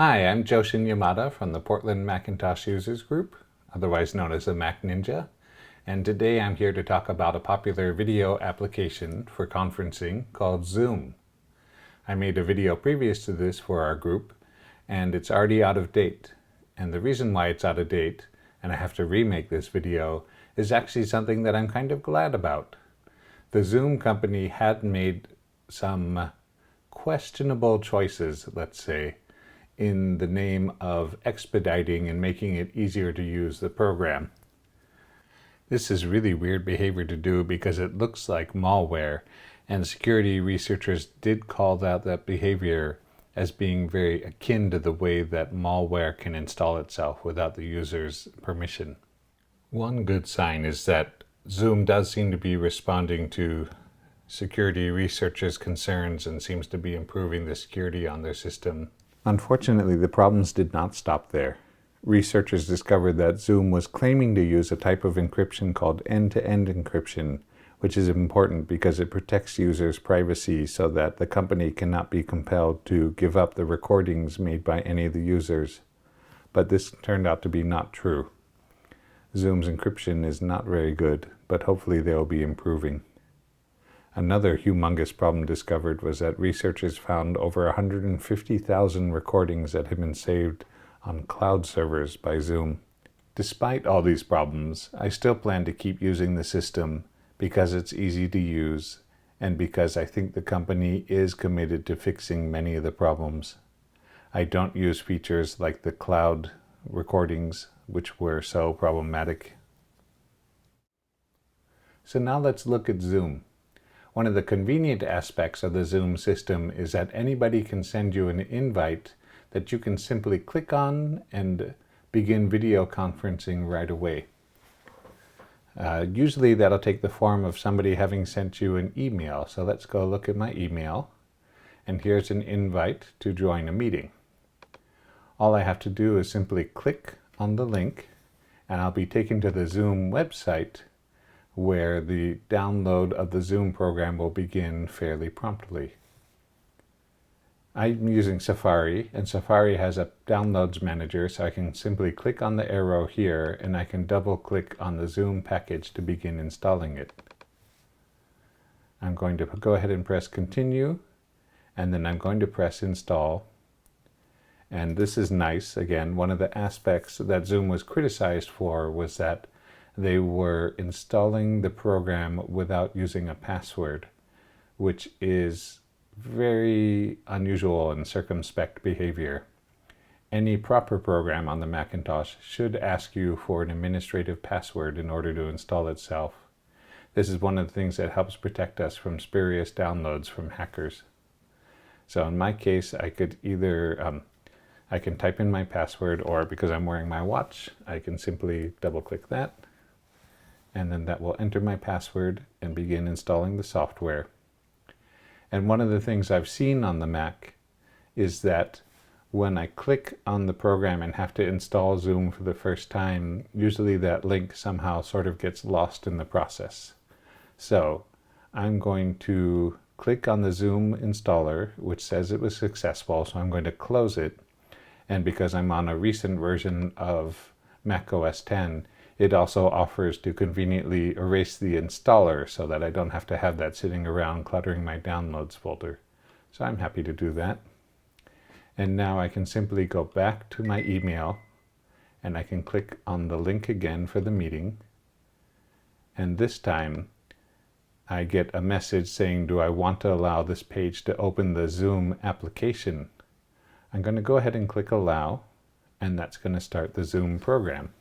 Hi, I'm Joshin Yamada from the Portland Macintosh Users Group, otherwise known as the Mac Ninja, and today I'm here to talk about a popular video application for conferencing called Zoom. I made a video previous to this for our group, and it's already out of date. And the reason why it's out of date, and I have to remake this video, is actually something that I'm kind of glad about. The Zoom company had made some questionable choices, let's say, in the name of expediting and making it easier to use the program. This is really weird behavior to do because it looks like malware, and security researchers did call out that behavior as being very akin to the way that malware can install itself without the user's permission. One good sign is that Zoom does seem to be responding to security researchers' concerns and seems to be improving the security on their system. Unfortunately, the problems did not stop there. Researchers discovered that Zoom was claiming to use a type of encryption called end-to-end encryption, which is important because it protects users' privacy so that the company cannot be compelled to give up the recordings made by any of the users. But this turned out to be not true. Zoom's encryption is not very good, but hopefully they will be improving. Another humongous problem discovered was that researchers found over 150,000 recordings that had been saved on cloud servers by Zoom. Despite all these problems, I still plan to keep using the system because it's easy to use and because I think the company is committed to fixing many of the problems. I don't use features like the cloud recordings, which were so problematic. So now let's look at Zoom. One of the convenient aspects of the Zoom system is that anybody can send you an invite that you can simply click on and begin video conferencing right away. Usually that'll take the form of somebody having sent you an email. So let's go look at my email. And here's an invite to join a meeting. All I have to do is simply click on the link and I'll be taken to the Zoom website where the download of the Zoom program will begin fairly promptly. I'm using Safari, and Safari has a downloads manager, so I can simply click on the arrow here and I can double click on the Zoom package to begin installing it. I'm going to go ahead and press continue, and then I'm going to press install. And this is nice. Again, one of the aspects that Zoom was criticized for was that they were installing the program without using a password, which is very unusual and circumspect behavior. Any proper program on the Macintosh should ask you for an administrative password in order to install itself. This is one of the things that helps protect us from spurious downloads from hackers. So in my case, I could either I can type in my password, or because I'm wearing my watch, I can simply double click that. And then that will enter my password and begin installing the software. And one of the things I've seen on the Mac is that when I click on the program and have to install Zoom for the first time, usually that link somehow sort of gets lost in the process. So I'm going to click on the Zoom installer, which says it was successful, so I'm going to close it. And because I'm on a recent version of Mac OS X, it also offers to conveniently erase the installer so that I don't have to have that sitting around cluttering my downloads folder. So I'm happy to do that. And now I can simply go back to my email and I can click on the link again for the meeting. And this time I get a message saying, do I want to allow this page to open the Zoom application? I'm going to go ahead and click allow, and that's going to start the Zoom program.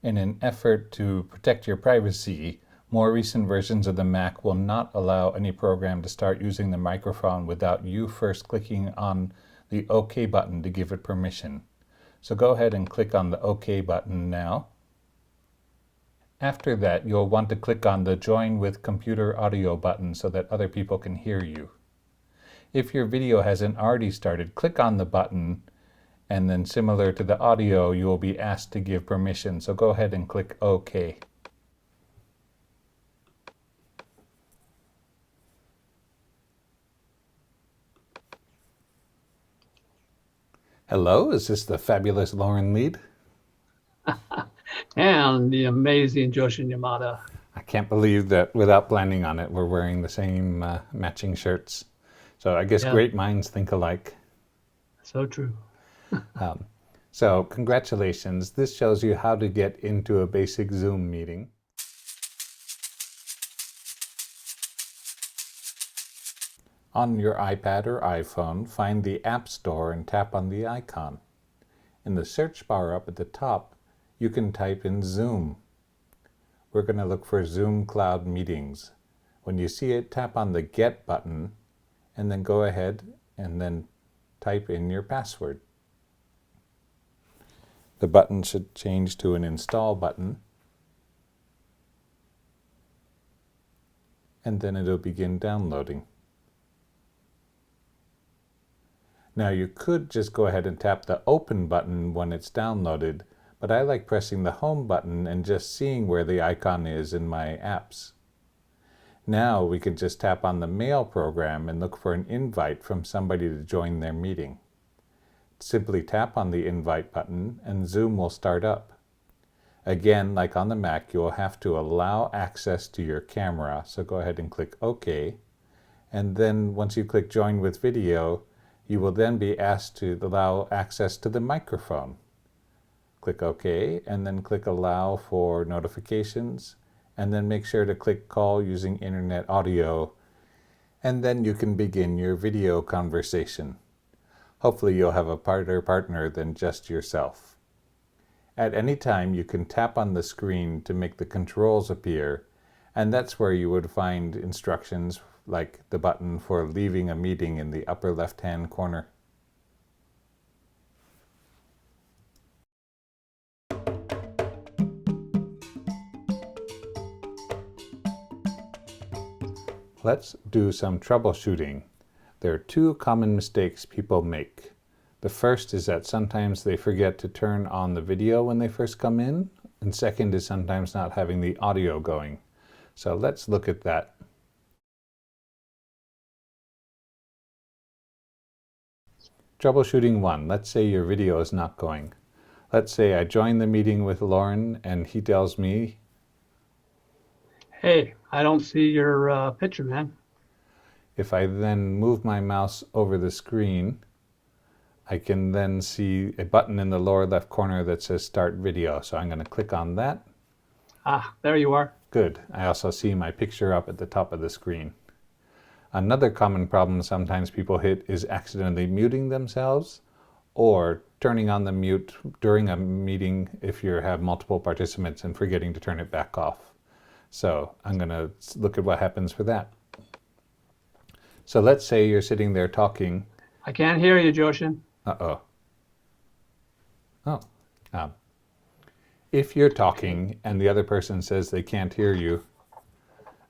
In an effort to protect your privacy, more recent versions of the Mac will not allow any program to start using the microphone without you first clicking on the OK button to give it permission. So go ahead and click on the OK button now. After that, you'll want to click on the Join with Computer Audio button so that other people can hear you. If your video hasn't already started, click on the button, and then similar to the audio, you will be asked to give permission. So go ahead and click OK. Hello, is this the fabulous Lauren Lead? And the amazing Joshi Yamada. I can't believe that without planning on it, we're wearing the same matching shirts. So I guess Yeah, great minds think alike. so true. So congratulations, this shows you how to get into a basic Zoom meeting. On your iPad or iPhone, find the App Store and tap on the icon. In the search bar up at the top, you can type in Zoom. We're going to look for Zoom Cloud Meetings. When you see it, tap on the Get button and then go ahead and then type in your password. The button should change to an Install button, and then it'll begin downloading. Now you could just go ahead and tap the Open button when it's downloaded, but I like pressing the Home button and just seeing where the icon is in my apps. Now we can just tap on the Mail program and look for an invite from somebody to join their meeting. Simply tap on the Invite button and Zoom will start up. Again, like on the Mac, you will have to allow access to your camera, so go ahead and click OK. And then once you click Join with Video, you will then be asked to allow access to the microphone. Click OK, and then click Allow for notifications, and then make sure to click Call using Internet Audio, and then you can begin your video conversation. Hopefully you'll have a partner than just yourself. At any time, you can tap on the screen to make the controls appear, and that's where you would find instructions like the button for leaving a meeting in the upper left-hand corner. Let's do some troubleshooting. There are two common mistakes people make. The first is that sometimes they forget to turn on the video when they first come in, and second is sometimes not having the audio going. So let's look at that. Troubleshooting 1. Let's say your video is not going. Let's say I join the meeting with Lauren and he tells me, Hey, I don't see your picture, man. if I then move my mouse over the screen, I can then see a button in the lower left corner that says Start Video. So I'm going to click on that. Ah, there you are. Good. I also see my picture up at the top of the screen. Another common problem sometimes people hit is accidentally muting themselves or turning on the mute during a meeting if you have multiple participants and forgetting to turn it back off. So I'm going to look at what happens for that. So let's say you're sitting there talking. I can't hear you, Joshin. Uh-oh. Oh. If you're talking and the other person says they can't hear you,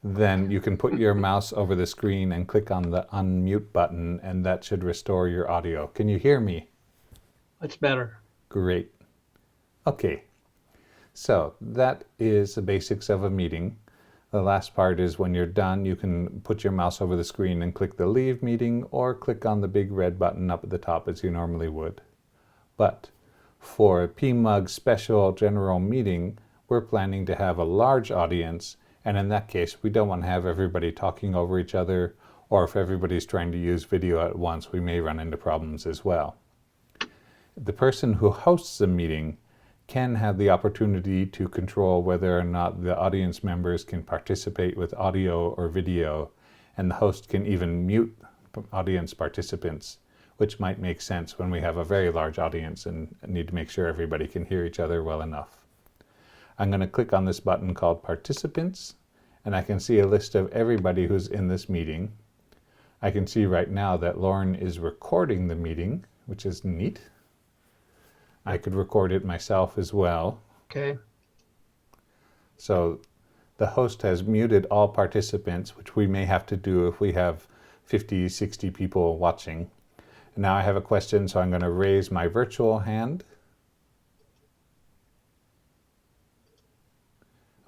then you can put your mouse over the screen and click on the unmute button, and that should restore your audio. Can you hear me? It's better. Great. Okay. So that is the basics of a meeting. The last part is when you're done, you can put your mouse over the screen and click the Leave Meeting or click on the big red button up at the top as you normally would. But for a PMUG special general meeting, we're planning to have a large audience, and in that case, we don't want to have everybody talking over each other, or if everybody's trying to use video at once, we may run into problems as well. The person who hosts the meeting can have the opportunity to control whether or not the audience members can participate with audio or video, and the host can even mute audience participants, which might make sense when we have a very large audience and need to make sure everybody can hear each other well enough. I'm going to click on this button called Participants, and I can see a list of everybody who's in this meeting. I can see right now that Lauren is recording the meeting, which is neat. I could record it myself as well. Okay. So the host has muted all participants, which we may have to do if we have 50, 60 people watching. And now I have a question, so I'm going to raise my virtual hand.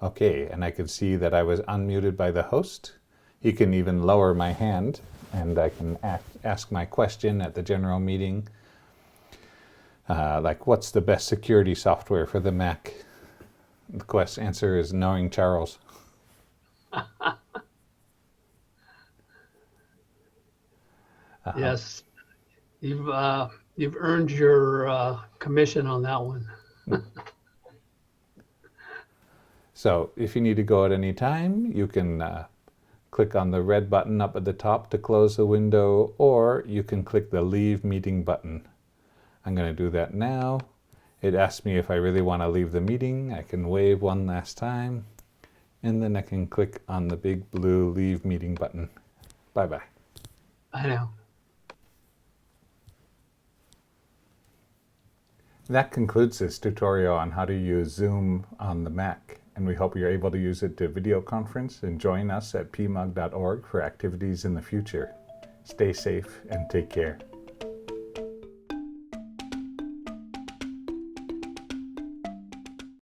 Okay, and I can see that I was unmuted by the host. You can even lower my hand, and I can ask my question at the general meeting. Like, what's the best security software for the Mac? The answer is knowing Charles. Yes, you've earned your commission on that one. So if you need to go at any time, you can click on the red button up at the top to close the window, or you can click the Leave Meeting button. I'm going to do that now. It asks me if I really want to leave the meeting. I can wave one last time, and then I can click on the big blue Leave Meeting button. Bye-bye. I know. That concludes this tutorial on how to use Zoom on the Mac, and we hope you're able to use it to video conference and join us at pmug.org for activities in the future. Stay safe and take care.